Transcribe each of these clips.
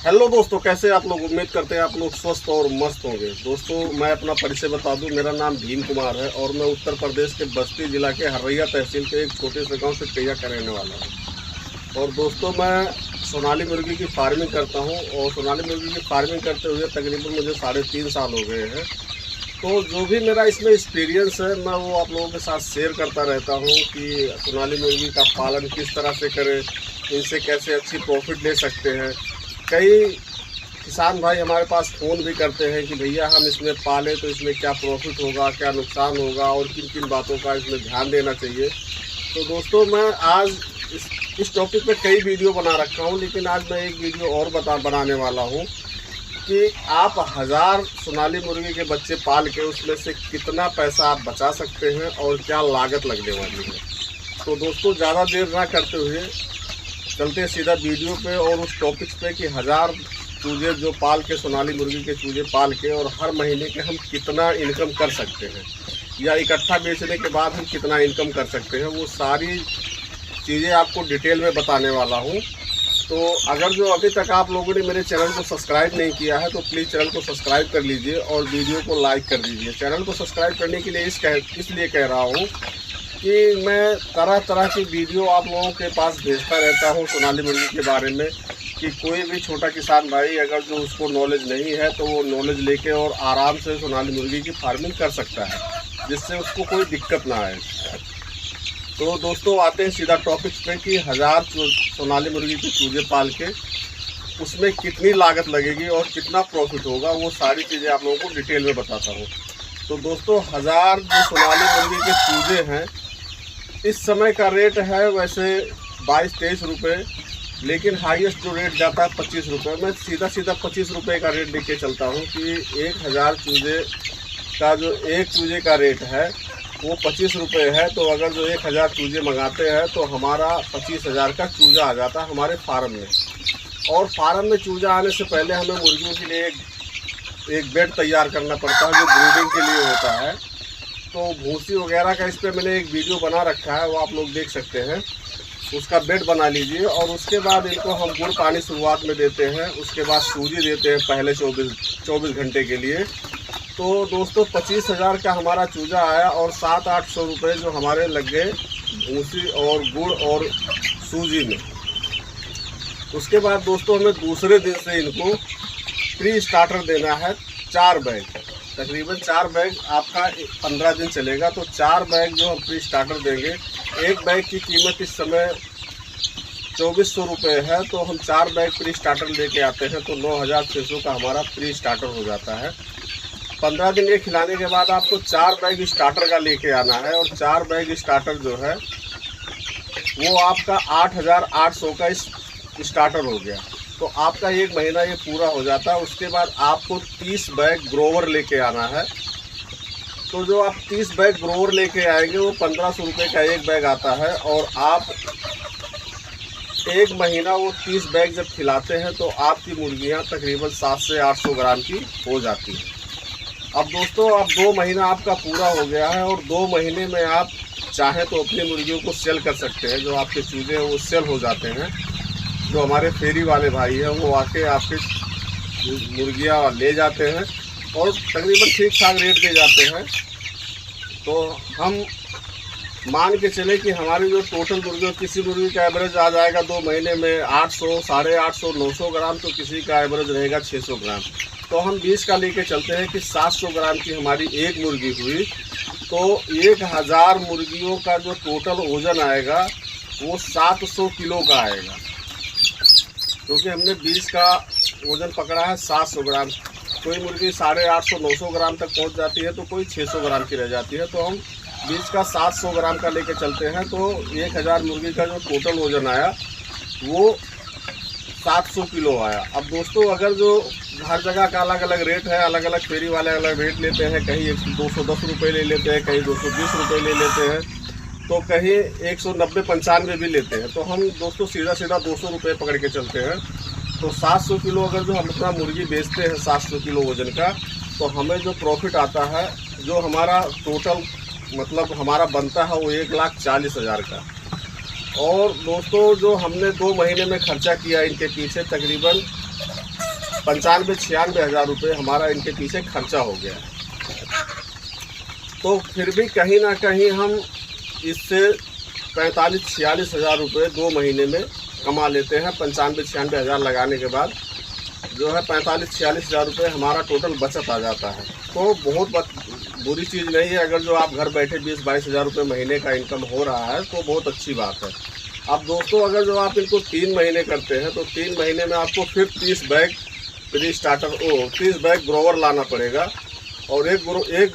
Hello दोस्तों, कैसे आप लोग? उम्मीद करते हैं आप लोग स्वस्थ और मस्त होंगे। दोस्तों, मैं अपना परिचय बता दूं। मेरा नाम भीम कुमार है और मैं उत्तर प्रदेश के बस्ती जिला के हरैया तहसील के एक छोटे से गांव से टैया का रहने वाला हूं। और दोस्तों, मैं सोनाली मुर्गी की फार्मिंग करता हूं और सोनाली मुर्गी की फार्मिंग करते हुए तकरीबन मुझे 3.5 साल हो गए हैं। तो जो भी मेरा इसमें एक्सपीरियंस है, मैं वो आप लोगों के साथ शेयर करता रहता हूँ कि सोनाली मुर्गी का पालन किस तरह से करें, इनसे कैसे अच्छी प्रॉफिट ले सकते हैं। कई किसान भाई हमारे पास फ़ोन भी करते हैं कि भैया हम इसमें पालें तो इसमें क्या प्रॉफिट होगा, क्या नुकसान होगा और किन किन बातों का इसमें ध्यान देना चाहिए। तो दोस्तों, मैं आज इस टॉपिक पे कई वीडियो बना रखा हूँ, लेकिन आज मैं एक वीडियो और बनाने वाला हूँ कि आप 1000 सोनाली मुर्गी के बच्चे पाल के उसमें से कितना पैसा आप बचा सकते हैं और क्या लागत लगने वाली है। तो दोस्तों, ज़्यादा देर ना करते हुए चलते सीधा वीडियो पे और उस टॉपिक्स पे कि 1000 चूजे जो पाल के, सोनाली मुर्गी के चूजे पाल के और हर महीने के हम कितना इनकम कर सकते हैं या इकट्ठा बेचने के बाद हम कितना इनकम कर सकते हैं, वो सारी चीज़ें आपको डिटेल में बताने वाला हूँ। तो अगर जो अभी तक आप लोगों ने मेरे चैनल को सब्सक्राइब नहीं किया है तो प्लीज़ चैनल को सब्सक्राइब कर लीजिए और वीडियो को लाइक कर दीजिए। चैनल को सब्सक्राइब करने के लिए इसलिए कह रहा हूँ कि मैं तरह तरह की वीडियो आप लोगों के पास भेजता रहता हूँ सोनाली मुर्गी के बारे में, कि कोई भी छोटा किसान भाई अगर जो उसको नॉलेज नहीं है तो वो नॉलेज लेके और आराम से सोनाली मुर्गी की फार्मिंग कर सकता है, जिससे उसको कोई दिक्कत ना आए। तो दोस्तों, आते हैं सीधा टॉपिक पे कि 1000 सोनाली मुर्गी के चूजे पाल के उसमें कितनी लागत लगेगी और कितना प्रॉफिट होगा, वो सारी चीज़ें आप लोगों को डिटेल में बताता हूँ। तो दोस्तों, 1000 जो सोनाली मुर्गी के चूजे हैं, इस समय का रेट है वैसे 22-23 रुपये, लेकिन हाईएस्ट जो रेट जाता है 25 रुपये। मैं सीधा 25 रुपये का रेट लेके चलता हूँ कि 1000 चूजे का जो एक चूजे का रेट है वो 25 रुपये है। तो अगर जो 1000 चूजे मंगाते हैं तो हमारा 25,000 का चूजा आ जाता है हमारे फार्म में। और फार्म में चूजा आने से पहले हमें मुर्गियों के लिए एक बेड तैयार करना पड़ता है जो ब्रीडिंग के लिए होता है। तो भूसी वगैरह का इस पर मैंने एक वीडियो बना रखा है, वो आप लोग देख सकते हैं। उसका बेड बना लीजिए और उसके बाद इनको हम गुड़ पानी शुरुआत में देते हैं, उसके बाद सूजी देते हैं पहले 24 घंटे के लिए। तो दोस्तों, 25,000 का हमारा चूजा आया और 700-800 रुपये जो हमारे लग गए भूसी और गुड़ और सूजी में। उसके बाद दोस्तों, हमें दूसरे दिन से इनको प्री स्टार्टर देना है 4 बैग, तकरीबन 4 बैग आपका 15 दिन चलेगा। तो 4 बैग जो हम प्री स्टार्टर देंगे, एक बैग की कीमत इस समय 2400 रुपये है। तो हम 4 बैग प्री स्टार्टर लेके आते हैं तो 9600 का हमारा प्री स्टार्टर हो जाता है। 15 दिन ये खिलाने के बाद आपको 4 बैग स्टार्टर का लेके आना है और 4 बैग स्टार्टर जो है वो आपका 8800 का स्टार्टर हो गया। तो आपका एक महीना ये पूरा हो जाता है। उसके बाद आपको 30 बैग ग्रोवर लेके आना है। तो जो आप 30 बैग ग्रोवर लेके आएंगे वो 1500 रुपये का एक बैग आता है और आप एक महीना वो 30 बैग जब खिलाते हैं तो आपकी मुर्गियां तकरीबन 700 से 800 ग्राम की हो जाती हैं। अब दोस्तों, अब 2 महीना आपका पूरा हो गया है और 2 महीने में आप चाहें तो अपनी मुर्गियों को सेल कर सकते हैं। जो आपके चूजे हैं वो सेल हो जाते हैं। जो हमारे फेरी वाले भाई हैं वो आके आपके मुर्गियाँ ले जाते हैं और तकरीबन ठीक ठाक रेट दे जाते हैं। तो हम मान के चले कि हमारी जो टोटल मुर्गियों, किसी मुर्गी का एवरेज आ जाएगा 2 महीने में 800, 850, 900 ग्राम, तो किसी का एवरेज रहेगा 600 ग्राम। तो हम 20 का लेके चलते हैं कि 700 ग्राम की हमारी एक मुर्गी हुई। तो 1000 मुर्गियों का जो टोटल वज़न आएगा वो 700 किलो का आएगा, क्योंकि हमने 20 का वज़न पकड़ा है 700 ग्राम। कोई मुर्गी 850, 900 ग्राम तक पहुंच जाती है तो कोई 600 ग्राम की रह जाती है। तो हम 20 का 700 ग्राम का लेके चलते हैं। तो 1000 मुर्गी का जो टोटल वज़न आया वो 700 किलो आया। अब दोस्तों, अगर जो हर जगह का अलग अलग रेट है, अलग अलग फेरी वाले अलग रेट लेते हैं, कहीं 210 रुपये ले लेते हैं, कहीं 220 रुपये ले लेते हैं, तो कहीं 190-95 भी लेते हैं। तो हम दोस्तों सीधा 200 रुपये पकड़ के चलते हैं। तो 700 किलो अगर जो हम अपना मुर्गी बेचते हैं 700 किलो वज़न का, तो हमें जो प्रॉफिट आता है, जो हमारा टोटल मतलब हमारा बनता है वो 1,40,000 का। और दोस्तों जो हमने 2 महीने में खर्चा किया इनके पीछे तकरीबन 95-96 हज़ार रुपये हमारा इनके पीछे खर्चा हो गया। तो फिर भी कहीं ना कहीं हम इससे 45-46 हज़ार रुपये 2 महीने में कमा लेते हैं। 95-96 हज़ार लगाने के बाद जो है 45-46 हज़ार रुपये हमारा टोटल बचत आ जाता है। तो बहुत बुरी चीज़ नहीं है, अगर जो आप घर बैठे 20-22 हज़ार रुपये महीने का इनकम हो रहा है तो बहुत अच्छी बात है। अब दोस्तों अगर जो आप इनको 3 महीने करते हैं तो 3 महीने में आपको फिर 30 bag pre starter 30 bag Grover लाना पड़ेगा। और एक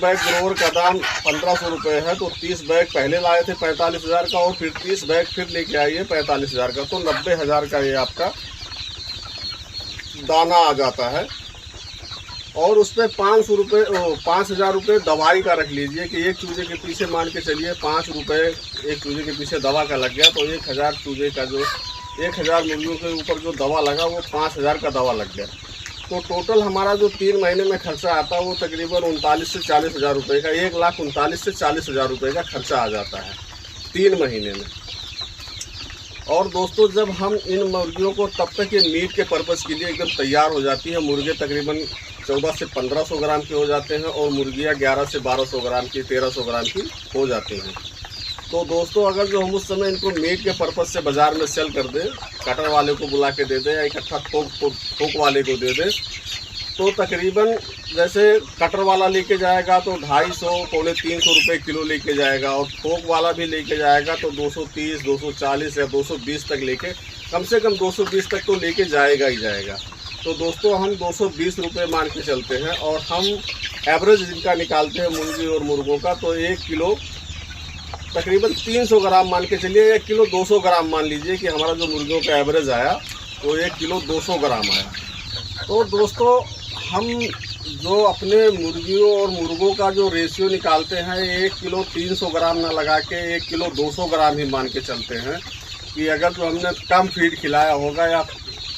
बैग ग्रोवर का दाम 1500 रुपये है। तो 30 बैग पहले लाए थे 45 हज़ार का और फिर 30 बैग फिर लेके आइए 45 हज़ार का, तो 90 हज़ार का ये आपका दाना आ जाता है। और उस पर 5,000 रुपये दवाई का रख लीजिए कि एक चूजे के पीछे मान के चलिए 5 रुपये एक चूजे के पीछे दवा का लग गया, तो 1000 चूजे का जो 1000 मुर्गियों के ऊपर जो दवा लगा वो 5000 का दवा लग गया। तो टोटल हमारा जो 3 महीने में खर्चा आता है वो तकरीबन 39 से 40 हज़ार रुपये का 1,39,000 से 40 हज़ार रुपये का खर्चा आ जाता है 3 महीने में। और दोस्तों जब हम इन मुर्गियों को तब तक ये मीट के पर्पज़ के लिए एकदम तैयार हो जाती है, मुर्गे तकरीबन 14 से 1500 ग्राम के हो जाते हैं और मुर्गियाँ 11 से 1200 ग्राम की 1300 ग्राम की हो जाती हैं। तो दोस्तों अगर जो हम उस समय इनको मीट के पर्पज़ से बाज़ार में सेल कर दें, कटर वाले को बुला के दे दें या इकट्ठा थोक वाले को दे दें, तो तकरीबन जैसे कटर वाला लेके जाएगा तो 250 पौने 300 रुपये किलो लेके जाएगा और थोक वाला भी लेके जाएगा तो 230, 240 या 220 तक लेके कम से कम 220 तक तो लेके जाएगा ही जाएगा। तो दोस्तों हम 220 रुपये मान के चलते हैं और हम एवरेज जिनका निकालते हैं मुर्गी और मुर्गों का, तो 1 किलो तकरीबन 300 ग्राम मान के चलिए, 1 किलो 200 ग्राम मान लीजिए कि हमारा जो मुर्गियों का एवरेज आया तो 1 किलो 200 ग्राम आया। तो दोस्तों हम जो अपने मुर्गियों और मुर्गों का जो रेशियो निकालते हैं 1 किलो 300 ग्राम ना लगा के 1 किलो 200 ग्राम ही मान के चलते हैं कि अगर जो हमने कम फीड खिलाया होगा या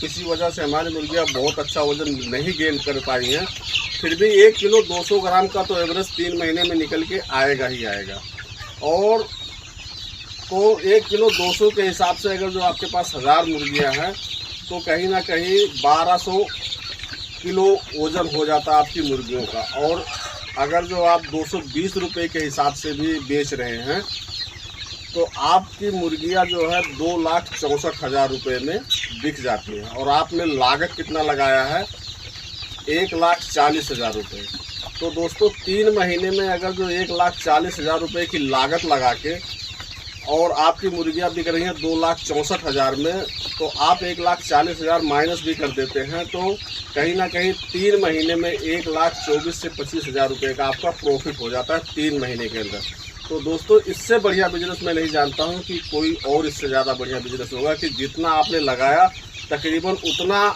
किसी वजह से हमारी मुर्गियाँ बहुत अच्छा वज़न नहीं गेन कर पाई हैं, फिर भी 1 किलो 200 ग्राम का तो एवरेज 3 महीने में निकल के आएगा ही आएगा। और तो 1 किलो 200 के हिसाब से अगर जो आपके पास 1000 मुर्गियाँ हैं तो कहीं ना कहीं 1200 किलो वज़न हो जाता है आपकी मुर्गियों का। और अगर जो आप 220 रुपये के हिसाब से भी बेच रहे हैं तो आपकी मुर्गियाँ जो है 2,64,000 रुपये में बिक जाती हैं। और आपने लागत कितना लगाया है 1,40,000 रुपये। तो दोस्तों 3 महीने में अगर जो 1,40,000 रुपये की लागत लगा के और आपकी मुर्गियाँ बिक रही हैं 2,64,000 में, तो आप 1,40,000 माइनस भी कर देते हैं तो कहीं ना कहीं 3 महीने में 1,24,000 से 25,000 रुपये का आपका प्रॉफिट हो जाता है 3 महीने के अंदर। तो दोस्तों इससे बढ़िया बिजनेस मैं नहीं जानता हूँ कि कोई और इससे ज़्यादा बढ़िया बिजनेस होगा कि जितना आपने लगाया तकरीबन उतना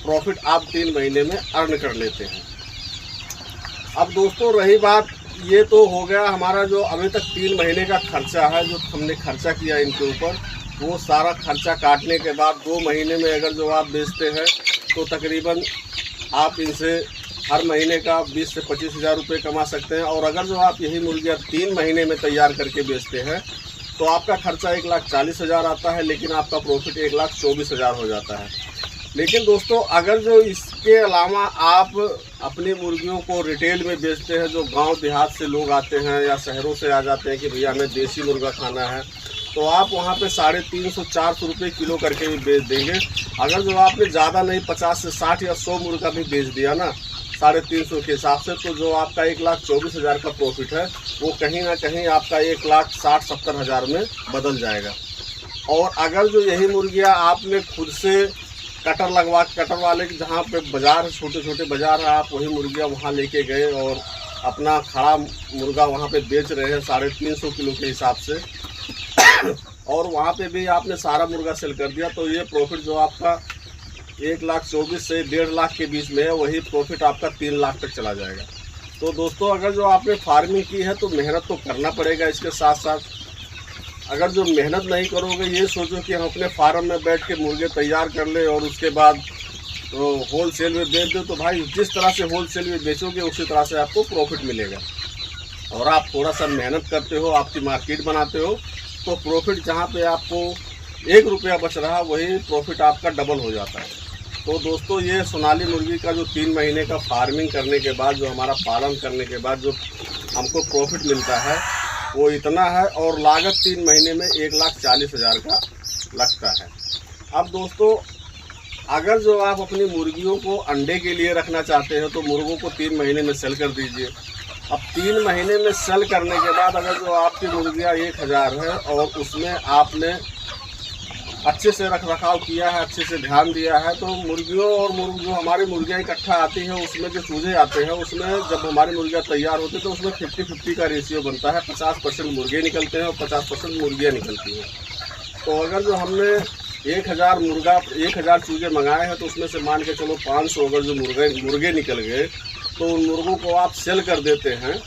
प्रॉफिट आप 3 महीने में अर्न कर लेते हैं। अब दोस्तों रही बात, ये तो हो गया हमारा जो अभी तक 3 महीने का खर्चा है, जो हमने खर्चा किया इनके ऊपर, वो सारा खर्चा काटने के बाद 2 महीने में अगर जो आप बेचते हैं तो तकरीबन आप इनसे हर महीने का 20 से 25,000 रुपये कमा सकते हैं। और अगर जो आप यही मुर्गियाँ 3 महीने में तैयार करके बेचते हैं तो आपका खर्चा 1,40,000 आता है, लेकिन आपका प्रॉफिट 1,24,000 हो जाता है। लेकिन दोस्तों अगर जो इसके अलावा आप अपनी मुर्गियों को रिटेल में बेचते हैं, जो गांव देहात से लोग आते हैं या शहरों से आ जाते हैं कि भैया हमें देसी मुर्गा खाना है, तो आप वहां पे 350-400 रुपये किलो करके भी बेच देंगे। अगर जो आपने ज़्यादा नहीं 50 से 60 या 100 मुर्गा भी बेच दिया ना 350 के हिसाब से, तो जो आपका 1,24,000 का प्रॉफिट है वो कहीं ना कहीं आपका 1,60,000-70,000 में बदल जाएगा। और अगर जो यही मुर्गियाँ आपने खुद से कटर वाले जहाँ पे बाज़ार छोटे छोटे बाज़ार है, आप वही मुर्गियाँ वहाँ लेके गए और अपना खड़ा मुर्गा वहाँ पे बेच रहे हैं 350 किलो के हिसाब से और वहाँ पे भी आपने सारा मुर्गा सेल कर दिया, तो ये प्रॉफिट जो आपका 1,24,000 से 1.5 लाख के बीच में है, वही प्रॉफिट आपका 3 लाख तक चला जाएगा। तो दोस्तों अगर जो आपने फार्मिंग की है तो मेहनत तो करना पड़ेगा। इसके साथ साथ अगर जो मेहनत नहीं करोगे, ये सोचो कि हम अपने फार्म में बैठ के मुर्गे तैयार कर ले और उसके बाद तो होल सेल में बेच दो, तो भाई जिस तरह से होल सेल में बेचोगे उसी तरह से आपको प्रॉफिट मिलेगा। और आप थोड़ा सा मेहनत करते हो, आपकी मार्केट बनाते हो, तो प्रॉफिट जहाँ पे आपको 1 रुपया बच रहा वही प्रॉफिट आपका डबल हो जाता है। तो दोस्तों ये सोनाली मुर्गी का जो 3 महीने का फार्मिंग करने के बाद जो हमारा पालन करने के बाद जो हमको प्रॉफिट मिलता है वो इतना है, और लागत 3 महीने में 1,40,000 का लगता है। अब दोस्तों अगर जो आप अपनी मुर्गियों को अंडे के लिए रखना चाहते हो तो मुर्गों को 3 महीने में सेल कर दीजिए। अब 3 महीने में सेल करने के बाद अगर जो आपकी मुर्गियाँ 1,000 है और उसमें आपने अच्छे से रख रखाव किया है, अच्छे से ध्यान दिया है, तो मुर्गियों और जो हमारी मुर्गियाँ इकट्ठा आती हैं उसमें जो चूजे आते हैं उसमें जब हमारी मुर्गियाँ तैयार होती है तो उसमें 50-50 का रेशियो बनता है। 50% मुर्गे निकलते हैं और 50% मुर्गियाँ निकलती हैं। तो अगर जो हमने 1,000 चूजे मंगाए हैं तो उसमें से मान के चलो 500 अगर जो मुर्गे निकल गए तो उन मुर्गों को आप सेल कर देते हैं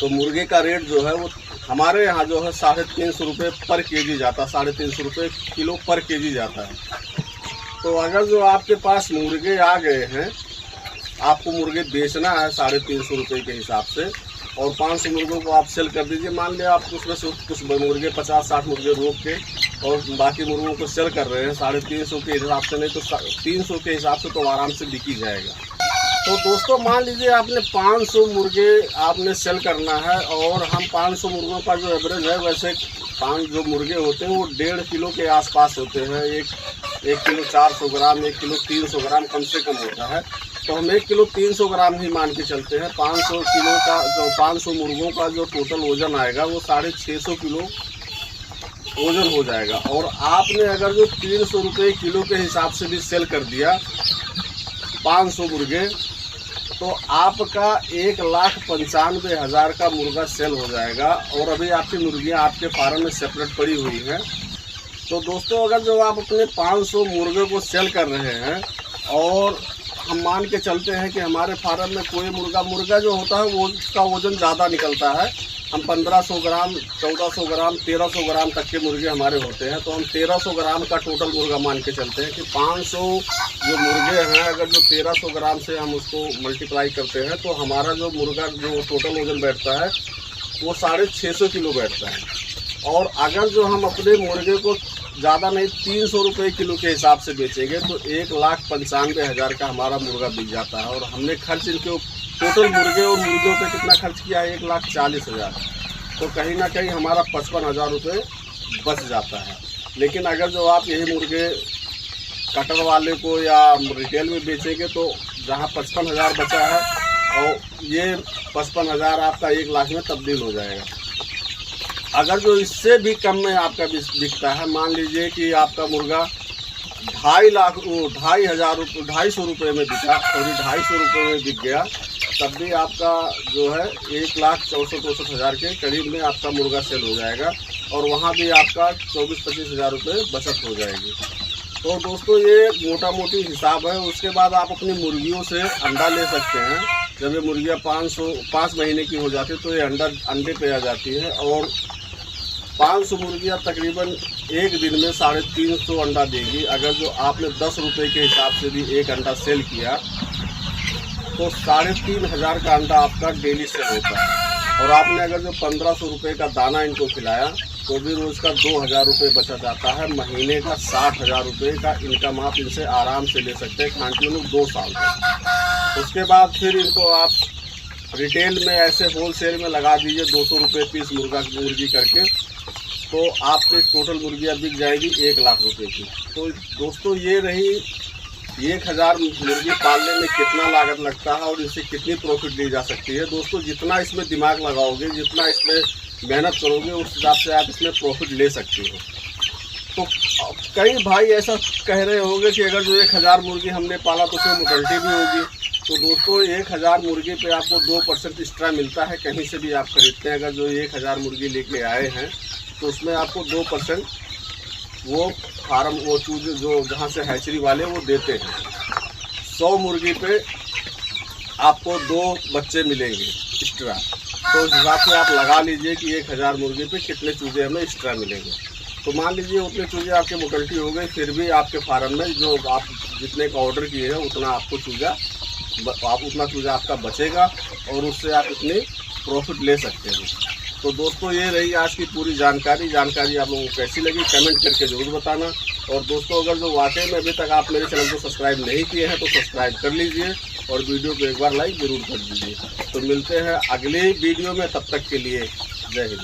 तो मुर्गे का रेट जो है वो हमारे यहाँ जो है 350 रुपये पर केजी जाता है, 350 रुपये किलो पर केजी जाता है। तो अगर जो आपके पास मुर्गे आ गए हैं, आपको मुर्गे बेचना है 350 रुपये के हिसाब से और 500 मुर्गों को आप सेल कर दीजिए। मान लिया आप उसमें से कुछ मुर्गे 50-60 मुर्गे रोक के और बाकी मुर्गों को सेल कर रहे हैं 350 के हिसाब से, नहीं तो 300 के हिसाब से तो आराम से बिकी जाएगा। तो दोस्तों मान लीजिए आपने 500 मुर्गे आपने सेल करना है और हम 500 मुर्गों का जो एवरेज है वैसे 5 जो मुर्गे होते हैं वो 1.5 किलो के आसपास होते हैं। एक किलो 400 ग्राम, 1 किलो 300 ग्राम कम से कम होता है। तो हम 1 किलो 300 ग्राम ही मान के चलते हैं। 500 किलो का जो 500 मुर्गों का जो टोटल वज़न आएगा वो 650 किलो वज़न हो जाएगा। और आपने अगर जो 300 रुपये किलो के हिसाब से भी सेल कर दिया 500 मुर्गे तो आपका 1,95,000 का मुर्गा सेल हो जाएगा। और अभी आपकी मुर्गियां आपके फार्म में सेपरेट पड़ी हुई हैं। तो दोस्तों अगर जो आप अपने 500 मुर्गे को सेल कर रहे हैं और हम मान के चलते हैं कि हमारे फार्म में कोई मुर्गा जो होता है वो उसका वज़न ज़्यादा निकलता है, हम 1500 ग्राम, 1400 ग्राम, 1300 ग्राम तक के मुर्गे हमारे होते हैं, तो हम 1300 ग्राम का टोटल मुर्गा मान के चलते हैं कि 500 जो मुर्गे हैं अगर जो 1300 ग्राम से हम उसको मल्टीप्लाई करते हैं तो हमारा जो मुर्गा जो टोटल वज़न बैठता है वो 650 किलो बैठता है। और अगर जो हम अपने मुर्गे को ज़्यादा नहीं 300 रुपये किलो के हिसाब से बेचेंगे तो 1,95,000 का हमारा मुर्गा बिक जाता है। और हमने खर्च इनके टोटल मुर्गे और मुर्गियों पे कितना खर्च किया है 1,40,000, तो कहीं ना कहीं हमारा 55,000 रुपये बच जाता है। लेकिन अगर जो आप यही मुर्गे कटर वाले को या रिटेल में बेचेंगे तो जहाँ 55,000 बचा है और ये 55,000 आपका 1 लाख में तब्दील हो जाएगा। अगर जो इससे भी कम में आपका बिकता है, मान लीजिए कि आपका मुर्गा 2,500 रुपये में बिका और 250 रुपये में बिक गया, तब भी आपका जो है 1,64,000 के करीब में आपका मुर्गा सेल हो जाएगा और वहाँ भी आपका 24-25 हज़ार रुपये बचत हो जाएगी। तो दोस्तों ये मोटा मोटी हिसाब है। उसके बाद आप अपनी मुर्गियों से अंडा ले सकते हैं। जब ये मुर्गियाँ 5 महीने की हो जाती है तो ये अंडे पे आ जाती है और 500 मुर्गियाँ तकरीबन एक दिन में 350 अंडा देगी। अगर जो आपने 10 रुपये के हिसाब से भी एक अंडा सेल किया तो 3,500 का अंडा आपका डेली सेल होता है। और आपने अगर जो 1,500 रुपये का दाना इनको खिलाया तो भी रोज़ का 2,000 रुपये बचा जाता है। महीने का 60,000 रुपये का इनकम आप इनसे आराम से ले सकते हैं कंटिन्यू 2 साल तक। उसके बाद फिर इनको आप रिटेल में ऐसे होलसेल में लगा दीजिए 200 रुपये पीस मुर्गी करके, तो आपके टोटल मुर्गियाँ बिक जाएगी 1 लाख रुपये की। तो दोस्तों ये रही 1,000 मुर्गी पालने में कितना लागत लगता है और इससे कितनी प्रॉफिट ली जा सकती है। दोस्तों जितना इसमें दिमाग लगाओगे, जितना इसमें मेहनत करोगे, उस हिसाब से आप इसमें प्रॉफिट ले सकते हो। तो कई भाई ऐसा कह रहे होंगे कि अगर जो 1,000 मुर्गी हमने पाला तो उसमें मोर्टेलिटी भी होगी। तो दोस्तों 1,000 मुर्गी पे आपको 2% एक्स्ट्रा मिलता है, कहीं से भी आप खरीदते हैं। अगर जो 1,000 मुर्गी लेके आए हैं तो उसमें आपको 2% वो फार्म वो चूजे जो जहाँ से हैचरी वाले वो देते हैं। 100 मुर्गी पे आपको 2 बच्चे मिलेंगे एक्स्ट्रा। तो उस हिसाब से आप लगा लीजिए कि 1,000 मुर्गी पे कितने चूजे हमें एक्स्ट्रा मिलेंगे। तो मान लीजिए उतने चूजे आपके मोर्टेलिटी हो गए, फिर भी आपके फार्म में जो आप जितने का ऑर्डर किए हैं उतना आपको उतना चूजा आपका बचेगा और उससे आप इतनी प्रॉफिट ले सकते हैं। तो दोस्तों ये रही आज की पूरी जानकारी आप लोगों को कैसी लगी कमेंट करके ज़रूर बताना। और दोस्तों अगर जो वाकई में अभी तक आप मेरे चैनल को सब्सक्राइब नहीं किए हैं तो सब्सक्राइब कर लीजिए और वीडियो को एक बार लाइक ज़रूर कर दीजिए। तो मिलते हैं अगले वीडियो में, तब तक के लिए जय हिंद।